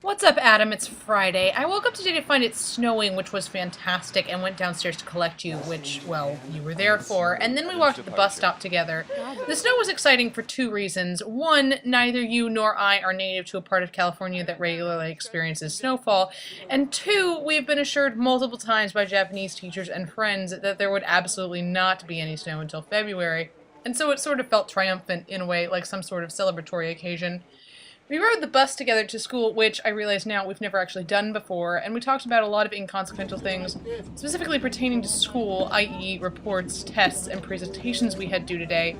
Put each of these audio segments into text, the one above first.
What's up, Adam? It's Friday. I woke up today to find it snowing, which was fantastic, and went downstairs to collect you, which, well, you were there for, and then we walked to the bus stop together. The snow was exciting for two reasons. One, neither you nor I are native to a part of California that regularly experiences snowfall, and two, we have been assured multiple times by Japanese teachers and friends that there would absolutely not be any snow until February, and so it sort of felt triumphant in a way, like some sort of celebratory occasion. We rode the bus together to school, which I realize now we've never actually done before, and we talked about a lot of inconsequential things, specifically pertaining to school, i.e. reports, tests, and presentations we had due today.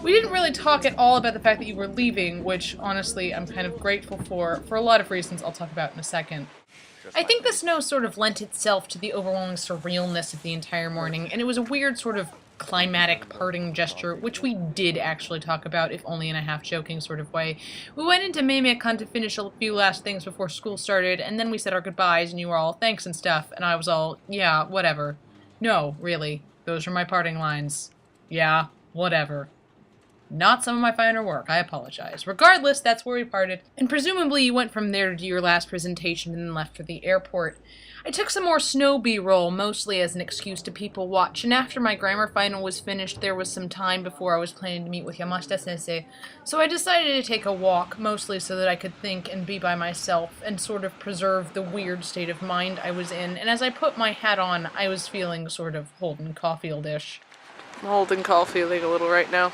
We didn't really talk at all about the fact that you were leaving, which, honestly, I'm kind of grateful for a lot of reasons I'll talk about in a second. I think the snow sort of lent itself to the overwhelming surrealness of the entire morning, and it was a weird sort of climatic parting gesture, which we did actually talk about, if only in a half-joking sort of way. We went into Meimeikan to finish a few last things before school started, and then we said our goodbyes, and you were all, thanks and stuff, and I was all, yeah, whatever. No, really. Those are my parting lines. Yeah, whatever. Not some of my finer work, I apologize. Regardless, that's where we parted, and presumably you went from there to do your last presentation and then left for the airport. I took some more snow B-roll, mostly as an excuse to people watch, and after my grammar final was finished, there was some time before I was planning to meet with Yamashita-sensei, so I decided to take a walk, mostly so that I could think and be by myself, and sort of preserve the weird state of mind I was in, and as I put my hat on, I was feeling sort of Holden Caulfield-ish. I'm Holden Caulfielding a little right now.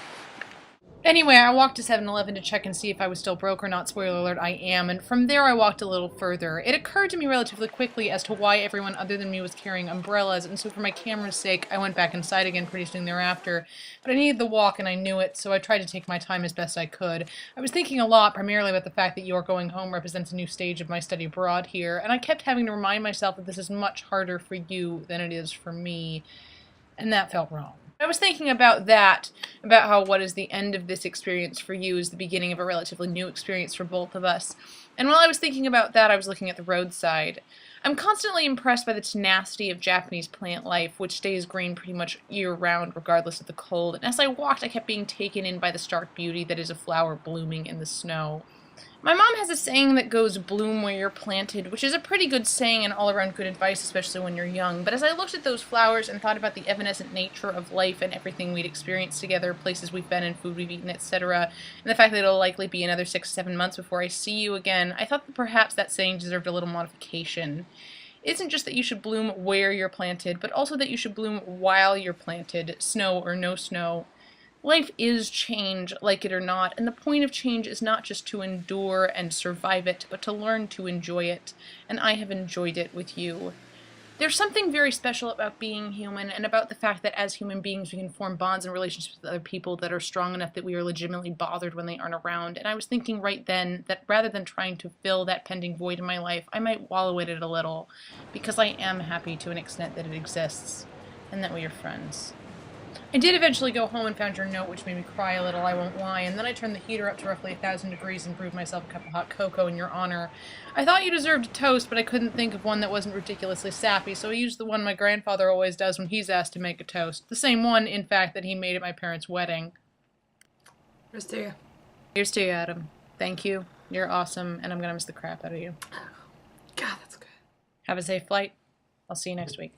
Anyway, I walked to 7-Eleven to check and see if I was still broke or not. Spoiler alert, I am, and from there I walked a little further. It occurred to me relatively quickly as to why everyone other than me was carrying umbrellas, and so for my camera's sake, I went back inside again pretty soon thereafter. But I needed the walk, and I knew it, so I tried to take my time as best I could. I was thinking a lot, primarily about the fact that your going home represents a new stage of my study abroad here, and I kept having to remind myself that this is much harder for you than it is for me, and that felt wrong. I was thinking about that, about how what is the end of this experience for you is the beginning of a relatively new experience for both of us. And while I was thinking about that, I was looking at the roadside. I'm constantly impressed by the tenacity of Japanese plant life, which stays green pretty much year-round regardless of the cold, and as I walked I kept being taken in by the stark beauty that is a flower blooming in the snow. My mom has a saying that goes, bloom where you're planted, which is a pretty good saying and all-around good advice, especially when you're young. But as I looked at those flowers and thought about the evanescent nature of life and everything we'd experienced together, places we've been and food we've eaten, etc., and the fact that it'll likely be another 6-7 months before I see you again, I thought that perhaps that saying deserved a little modification. It isn't just that you should bloom where you're planted, but also that you should bloom while you're planted, snow or no snow. Life is change, like it or not, and the point of change is not just to endure and survive it, but to learn to enjoy it, and I have enjoyed it with you. There's something very special about being human, and about the fact that as human beings we can form bonds and relationships with other people that are strong enough that we are legitimately bothered when they aren't around, and I was thinking right then that rather than trying to fill that pending void in my life, I might wallow in it a little, because I am happy to an extent that it exists, and that we are friends. I did eventually go home and found your note, which made me cry a little, I won't lie, and then I turned the heater up to roughly 1,000 degrees and brewed myself a cup of hot cocoa in your honor. I thought you deserved a toast, but I couldn't think of one that wasn't ridiculously sappy, so I used the one my grandfather always does when he's asked to make a toast. The same one, in fact, that he made at my parents' wedding. Here's to you. Here's to you, Adam. Thank you. You're awesome, and I'm gonna miss the crap out of you. God, that's good. Have a safe flight. I'll see you next week.